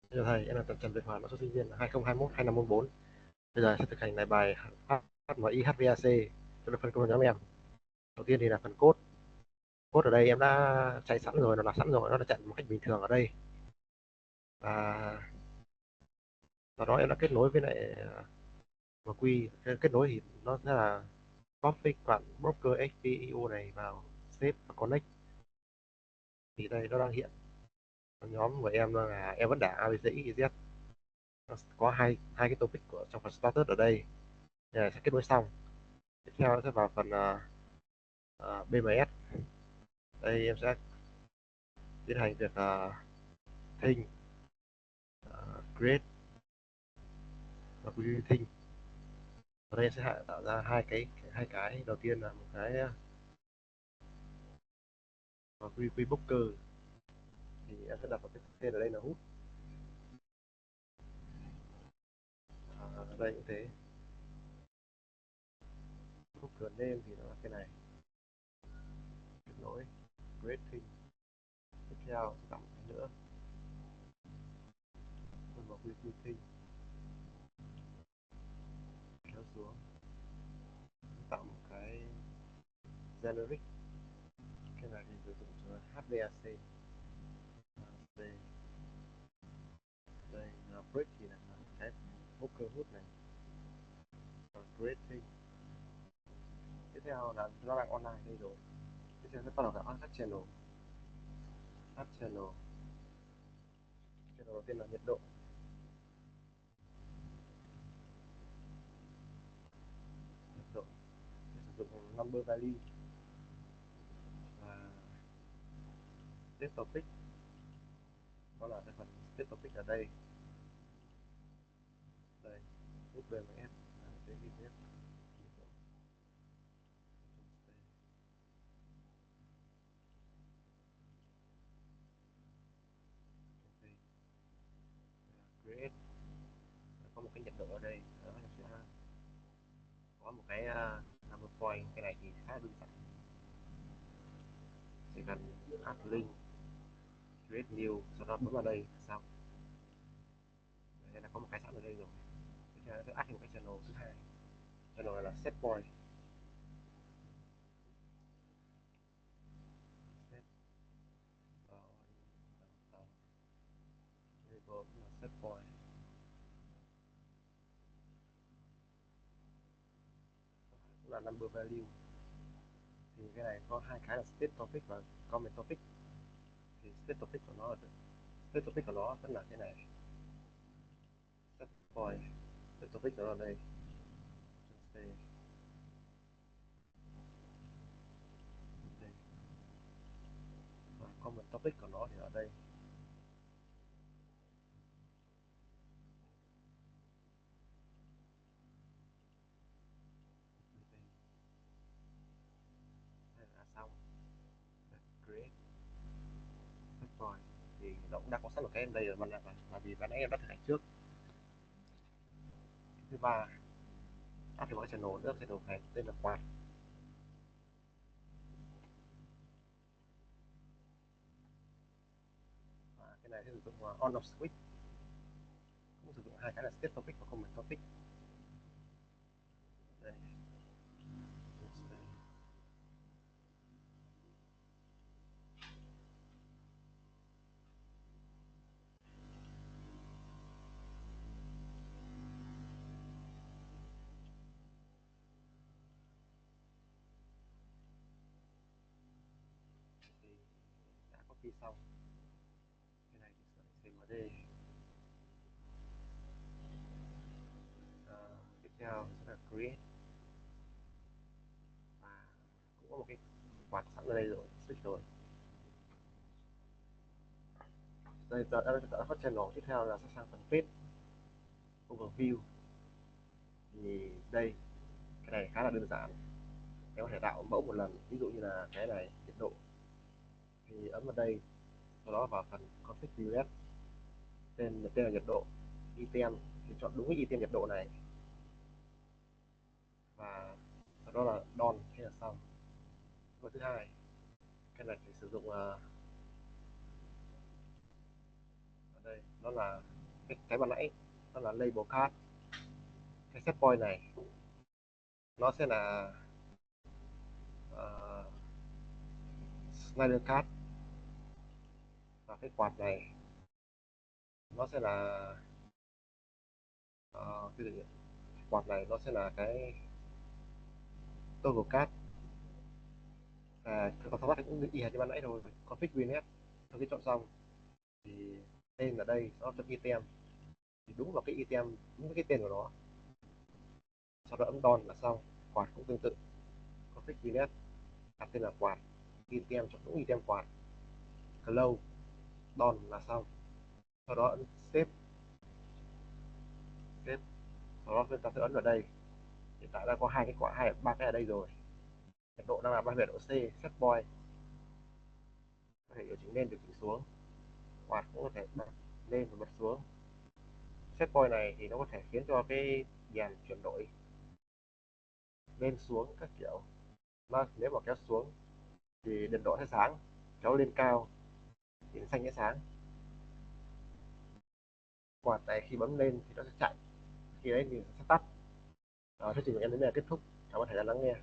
Thưa thầy, em là Trần Việt Hoàn, mã số sinh viên là 2021-2544. Bây giờ sẽ thực hành lại bài HMI HVAC cho phần code nhóm em. Đầu tiên thì là phần code. Code ở đây em đã chạy sẵn rồi, nó là sẵn rồi, nó đã chạy một cách bình thường ở đây. Và sau đó em đã kết nối với lại MQ. Kết nối thì nó sẽ là config bạn broker XPIO này vào save và connect. Thì đây nó đang hiện nhóm của em là em vẫn đả ABCXYZ. Nó có hai hai cái topic của trong phần status ở đây. Đây sẽ kết nối xong. Tiếp theo nó sẽ vào phần BMS. Đây em sẽ tiến hành việc thinh, create và thinh. Ở đây em sẽ tạo ra hai cái đầu tiên là một cái quy booker, thì em sẽ đặt vào cái tên ở đây là hút. Đây cũng thế, booker name thì nó là cái này, kết nối create thinh. Tiếp theo sẽ tạo một cái nữa, vào quy thinh, kéo xuống, tạo một cái generic. Cái này thì sử dụng cho HVAC. Đây, đây là break thì là cái booker hút này, và create thing. Tiếp theo là nó đang online đây rồi. Tiếp theo sẽ bắt đầu là add channel. Add channel. Channel đầu tiên là nhiệt độ. Nhiệt độ sẽ sử dụng number value. Và state topic, đó là cái phần state topic ở đây. Đây, nút BMS là cái VPS. Create, có một cái nhiệt độ ở đây. Đó, sẽ có một cái number point. Cái này thì khá đơn giản, chỉ cần add link, create new, sau đó bấm vào đây xong. Đây là có một cái sẵn ở đây rồi. Tiếp theo sẽ add một cái channel thứ hai. Channel này là set point. Set point, set point. Cũng là number value. Thì cái này có hai cái là state topic và comment topic. Thì state topic của nó vẫn là cái này, set point. State topic nó là đây. Đây. Đây. Và comment topic của nó thì ở đây. Đây là xong. Create set point thì nó cũng đã có sẵn một cái em đây rồi, mà là vì ban nãy em đã thực hành trước. Thứ ba, add một cái channel nữa. Channel này tên là quạt. Và cái này sẽ sử dụng on off switch. Cũng sử dụng hai cái là state topic và comment topic. Đây. Thì đã copy xong. Cái này thì sẽ CMD. Tiếp theo sẽ là create, và cũng có một cái quạt sẵn ở đây rồi, switch rồi. Đây đã phát channel. Tiếp theo là sẽ sang phần page overview. Thì đây, cái này khá là đơn giản, em có thể tạo mẫu một lần. Ví dụ như là cái này nhiệt độ, thì ấn vào đây, sau đó vào phần config US, tên là nhiệt độ. Item thì chọn đúng cái item nhiệt độ này, và sau đó là done, thế là xong. Và thứ hai, cái này phải sử dụng ở đây, nó là cái ban nãy, đó là label card. Cái set point này nó sẽ là uh, slider card, và cái quạt này nó sẽ là cái gì nhỉ? Quạt này nó sẽ là cái toggle card. Còn thao tác cũng y hệt như ban nãy rồi, config winnet sau khi chọn xong thì tên ở đây nó chọn item, thì đúng vào cái item, đúng với cái tên của nó, sau đó ấn don là xong. Quạt cũng tương tự, config winnet đặt tên là quạt, item chọn đúng item quạt, close don là xong. Sau đó ấn save, save sau đó chúng ta sẽ ấn vào đây. Hiện tại đã có hai cái quả, hai ba cái ở đây rồi. Nhiệt độ đang là 37 độ C. Set point có thể điều chỉnh lên điều chỉnh xuống, quạt cũng có thể bật lên và bật xuống. Set point này thì nó có thể khiến cho cái đèn chuyển đổi lên xuống các kiểu. Mà nếu mà kéo xuống thì đèn đỏ sẽ sáng, kéo lên cao thì xanh sẽ sáng. Quạt này khi bấm lên thì nó sẽ chạy, khi đấy thì sẽ tắt. Thuyết trình của em đến đây là kết thúc. Cảm ơn thầy đã lắng nghe.